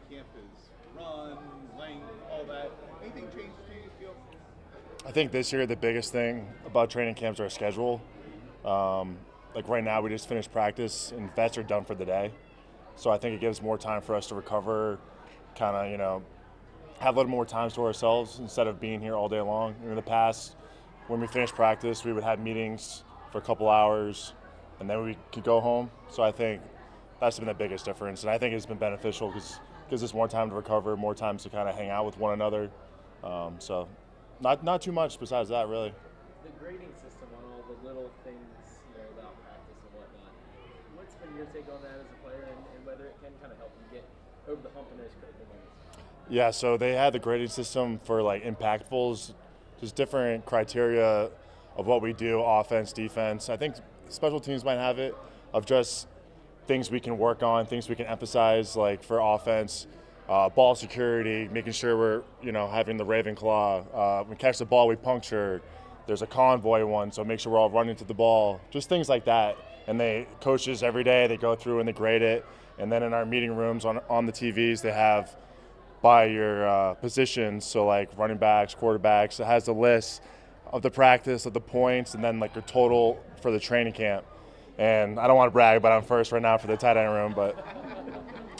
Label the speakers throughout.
Speaker 1: training camp is run, length, all that. Anything changed to you feel?
Speaker 2: I think this year the biggest thing about training camps are our schedule. Like right now, we just finished practice and vets are done for the day. So I think it gives more time for us to recover, kind of, have a little more time to ourselves instead of being here all day long. In the past, when we finished practice, we would have meetings for a couple hours and then we could go home. So I think that's been the biggest difference. And I think it's been beneficial because it gives us more time to recover, more time to kind of hang out with one another. So not too much besides that, really.
Speaker 3: The grading system on all the little things, about practice and whatnot. What's been your take on that as a player, and whether it can kind of help you get over the hump in those critical moments?
Speaker 2: Yeah, so they had the grading system for like impactfuls, just different criteria of what we do, offense, defense. I think special teams might have it of just things we can work on, things we can emphasize, like for offense, ball security, making sure we're having the Raven Claw. We catch the ball, we puncture. There's a convoy one, so make sure we're all running to the ball. Just things like that. And they coaches every day, they go through and they grade it. And then in our meeting rooms on the TVs, they have by your positions, so like running backs, quarterbacks. It has the list of the practice, of the points, and then like your total for the training camp. And I don't want to brag, but I'm first right now for the tight end room. But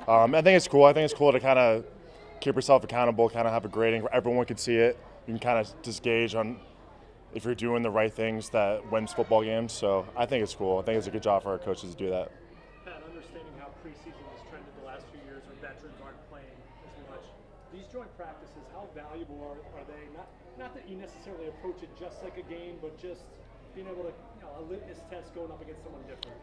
Speaker 2: I think it's cool. I think it's cool to kind of keep yourself accountable, kind of have a grading where everyone can see it. You can kind of just gauge on if you're doing the right things that wins football games. So I think it's cool. I think it's a good job for our coaches to do that.
Speaker 4: Pat, understanding how preseason has trended the last few years where veterans aren't playing as much, these joint practices, how valuable are they? Not that you necessarily approach it just like a game, but just being able to, a litmus test going up against someone different.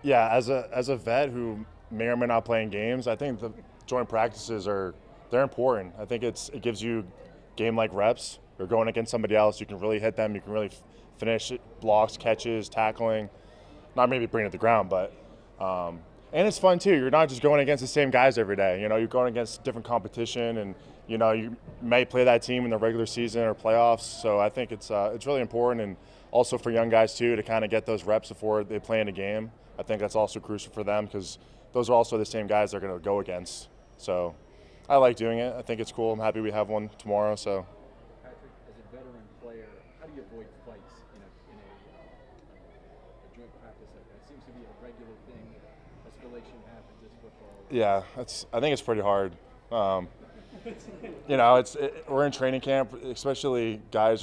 Speaker 2: Yeah, as a vet who may or may not play in games, I think the joint practices they're important. I think it gives you game-like reps. You're going against somebody else, you can really hit them, you can really finish blocks, catches, tackling, not maybe bring it to the ground, but and it's fun too. You're not just going against the same guys every day. You're going against different competition, and you may play that team in the regular season or playoffs. So I think it's really important, and also for young guys too to kind of get those reps before they play in a game. I think that's also crucial for them because those are also the same guys they're going to go against. So I like doing it. I think it's cool. I'm happy we have one tomorrow. So.
Speaker 3: Patrick, as a veteran player, how do you avoid fights in a joint practice like that? It seems to be a regular thing. Escalation happens as football.
Speaker 2: Yeah, I think it's pretty hard. We're in training camp, especially guys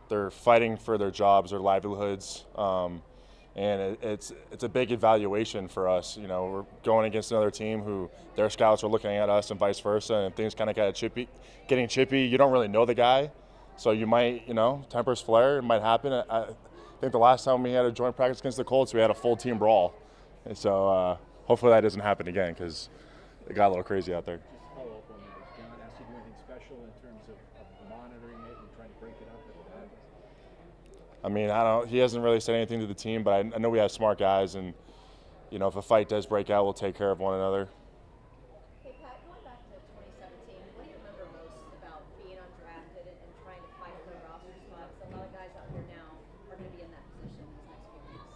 Speaker 2: they're fighting for their jobs or livelihoods, and it's a big evaluation for us. We're going against another team who their scouts are looking at us and vice versa, and things kind of getting chippy. You don't really know the guy, so you might, tempers flare. It might happen. I think the last time we had a joint practice against the Colts, we had a full team brawl, and so hopefully that doesn't happen again because it got a little crazy out there.
Speaker 3: Just follow up on that. Has John asked you to do anything special in terms of monitoring it and trying to break it up if it happens?
Speaker 2: I mean, I don't. He hasn't really said anything to the team, but I know we have smart guys, and if a fight does break out, we'll take care of one another.
Speaker 5: Hey Pat, going back to 2017, what do you remember most about being undrafted and trying to fight for a roster spot? So a lot of guys out here now are going to be in that position these next few weeks.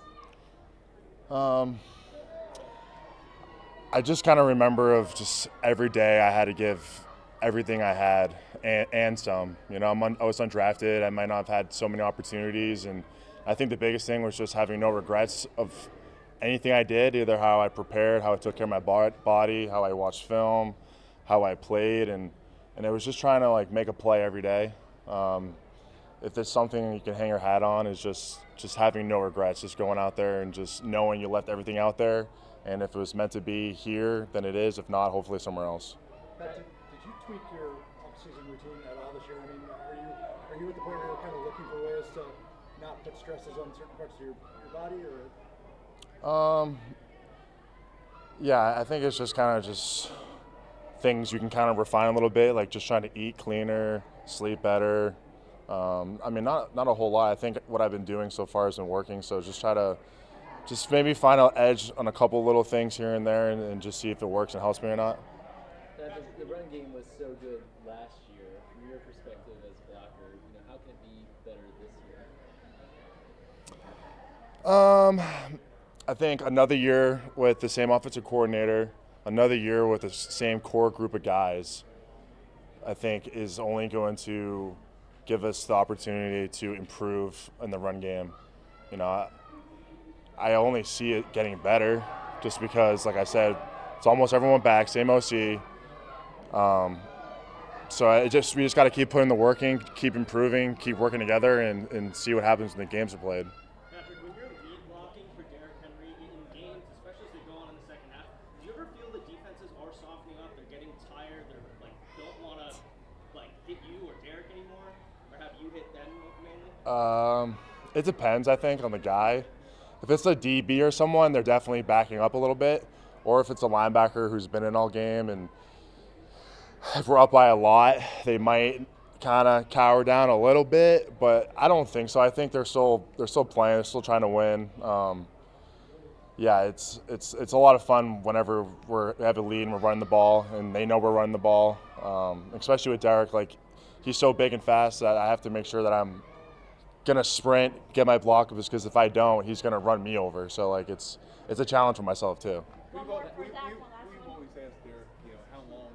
Speaker 2: I just kind of remember of just every day I had to give everything I had and some. I was undrafted. I might not have had so many opportunities, and I think the biggest thing was just having no regrets of anything I did, either how I prepared, how I took care of my body, how I watched film, how I played, and it was just trying to make a play every day. If there's something you can hang your hat on, is just having no regrets, just going out there and just knowing you left everything out there. And if it was meant to be here, then it is. If not, hopefully somewhere else.
Speaker 6: Pat, did you tweak your offseason routine at all this year? I mean, are you at the point where you're kind of looking for ways to not put stresses on certain parts of your body, or?
Speaker 2: Yeah, I think it's just kind of just things you can kind of refine a little bit, like just trying to eat cleaner, sleep better. I mean, not a whole lot. I think what I've been doing so far has been working. So just try to maybe find an edge on a couple little things here and there, and just see if it works and helps me or not.
Speaker 3: The run game was so good last year. From your perspective as a blocker, how can it be better this year?
Speaker 2: I think another year with the same offensive coordinator, another year with the same core group of guys, I think, is only going to give us the opportunity to improve in the run game. You know, I only see it getting better just because, like I said, it's almost everyone back, same OC. So we just got to keep putting the work in, keep improving, keep working together, and see what happens when the games are played.
Speaker 3: Patrick, when you're lead blocking for Derrick Henry in games, especially as they go on in the second half, do you ever feel the defenses are softening up? They're getting tired. They're like don't want to like hit you or Derrick anymore, or have you hit them mainly?
Speaker 2: It depends, I think, on the guy. If it's a DB or someone, they're definitely backing up a little bit, or if it's a linebacker who's been in all game and if we're up by a lot, they might kind of cower down a little bit, but I don't think so. I think they're still playing, they're still trying to win. Yeah, it's a lot of fun whenever we have a lead and we're running the ball, and they know we're running the ball. Especially with Derrick, like he's so big and fast that I have to make sure that I'm gonna sprint, get my block, because if I don't, he's gonna run me over. So like it's a challenge for myself too.
Speaker 1: We've always asked Derrick, you know, how long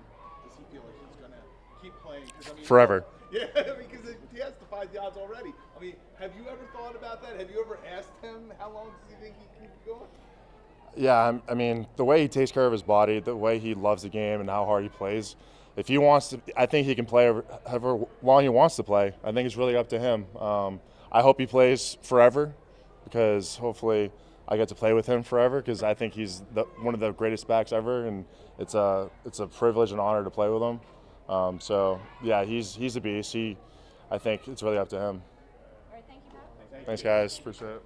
Speaker 1: does he feel like he's gonna keep playing? 'Cause, I mean,
Speaker 2: Forever.
Speaker 1: Yeah, because he has defied the odds already. I mean, have you ever thought about that? Have you ever asked him how long does he think he can keep going?
Speaker 2: Yeah, I mean, the way he takes care of his body, the way he loves the game, and how hard he plays. If he wants to, I think he can play however long he wants to play. I think it's really up to him. I hope he plays forever, because hopefully I get to play with him forever, because I think he's one of the greatest backs ever, and it's a privilege and honor to play with him. So yeah, he's a beast. I think it's really up to him.
Speaker 5: All right, thank you, Pat.
Speaker 2: Thanks, guys. Appreciate it.